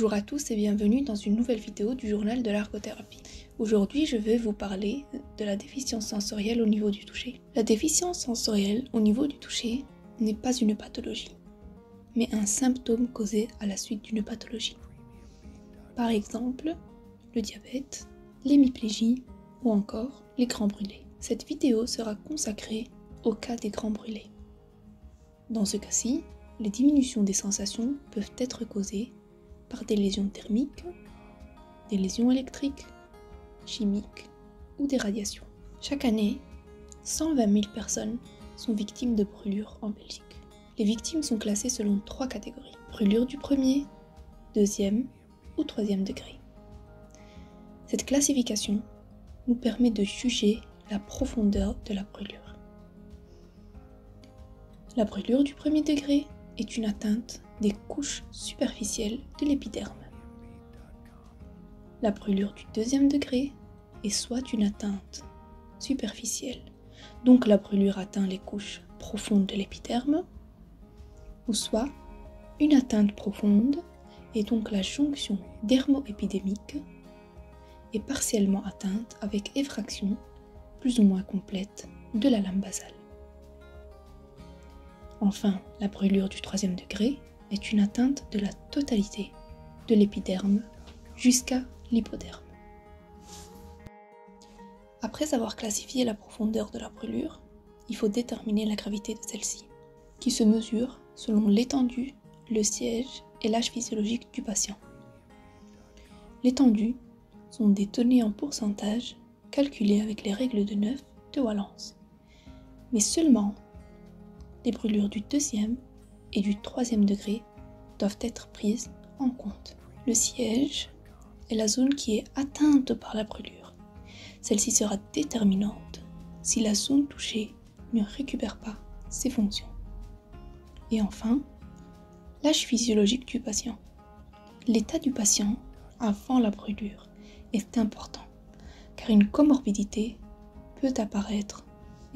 Bonjour à tous et bienvenue dans une nouvelle vidéo du journal de l'ergothérapie. Aujourd'hui, je vais vous parler de la déficience sensorielle au niveau du toucher. La déficience sensorielle au niveau du toucher n'est pas une pathologie, mais un symptôme causé à la suite d'une pathologie. Par exemple, le diabète, l'hémiplégie ou encore les grands brûlés. Cette vidéo sera consacrée au cas des grands brûlés. Dans ce cas-ci, les diminutions des sensations peuvent être causées par des lésions thermiques, des lésions électriques, chimiques ou des radiations. Chaque année, 120 000 personnes sont victimes de brûlures en Belgique. Les victimes sont classées selon 3 catégories. Brûlure du premier, deuxième ou troisième degré. Cette classification nous permet de juger la profondeur de la brûlure. La brûlure du premier degré est une atteinte des couches superficielles de l'épiderme. La brûlure du deuxième degré est soit une atteinte superficielle, donc la brûlure atteint les couches profondes de l'épiderme, ou soit une atteinte profonde et donc la jonction dermo-épidémique est partiellement atteinte avec effraction plus ou moins complète de la lame basale. Enfin, la brûlure du troisième degré est une atteinte de la totalité de l'épiderme jusqu'à l'hypoderme. Après avoir classifié la profondeur de la brûlure, il faut déterminer la gravité de celle-ci, qui se mesure selon l'étendue, le siège et l'âge physiologique du patient. L'étendue sont des données en pourcentage calculées avec les règles de Neuf de Wallens, mais seulement les brûlures du deuxième et du troisième degré doivent être prises en compte. Le siège est la zone qui est atteinte par la brûlure. Celle-ci sera déterminante si la zone touchée ne récupère pas ses fonctions. Et enfin, l'âge physiologique du patient. L'état du patient avant la brûlure est important, car une comorbidité peut apparaître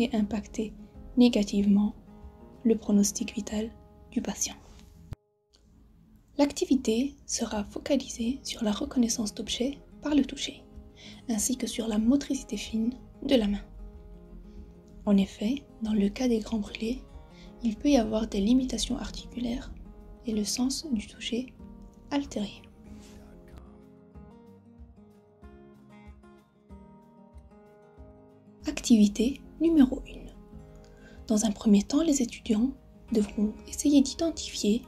et impacter négativement le pronostic vital du patient. L'activité sera focalisée sur la reconnaissance d'objets par le toucher, ainsi que sur la motricité fine de la main. En effet, dans le cas des grands brûlés, il peut y avoir des limitations articulaires et le sens du toucher altéré. Activité numéro 1. Dans un premier temps, les étudiants devront essayer d'identifier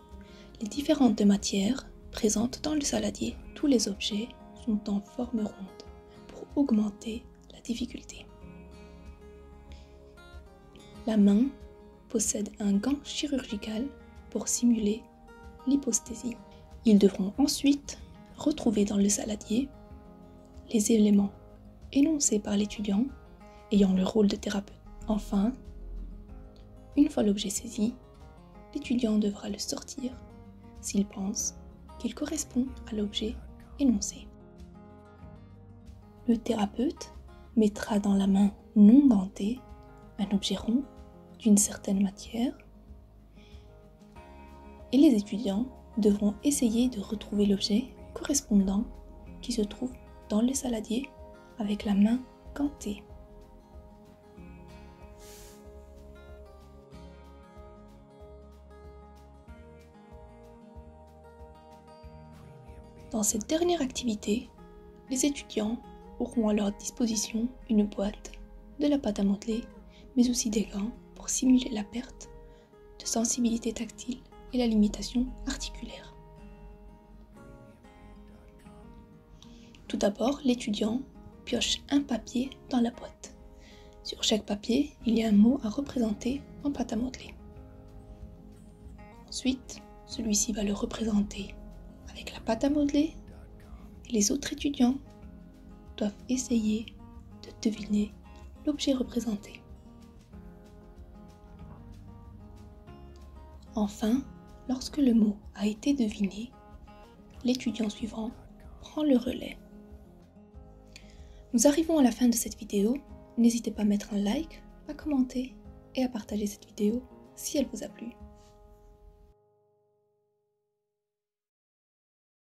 les différentes matières présentes dans le saladier. Tous les objets sont en forme ronde pour augmenter la difficulté. La main possède un gant chirurgical pour simuler l'hyposthésie. Ils devront ensuite retrouver dans le saladier les éléments énoncés par l'étudiant ayant le rôle de thérapeute. Enfin, une fois l'objet saisi, l'étudiant devra le sortir s'il pense qu'il correspond à l'objet énoncé. Le thérapeute mettra dans la main non gantée un objet rond d'une certaine matière et les étudiants devront essayer de retrouver l'objet correspondant qui se trouve dans le saladier avec la main gantée. Dans cette dernière activité, les étudiants auront à leur disposition une boîte, de la pâte à modeler, mais aussi des gants pour simuler la perte de sensibilité tactile et la limitation articulaire. Tout d'abord, l'étudiant pioche un papier dans la boîte. Sur chaque papier, il y a un mot à représenter en pâte à modeler. Ensuite, celui-ci va le représenter avec la pâte à modeler et les autres étudiants doivent essayer de deviner l'objet représenté. Enfin, lorsque le mot a été deviné, l'étudiant suivant prend le relais. Nous arrivons à la fin de cette vidéo. N'hésitez pas à mettre un like, à commenter et à partager cette vidéo si elle vous a plu.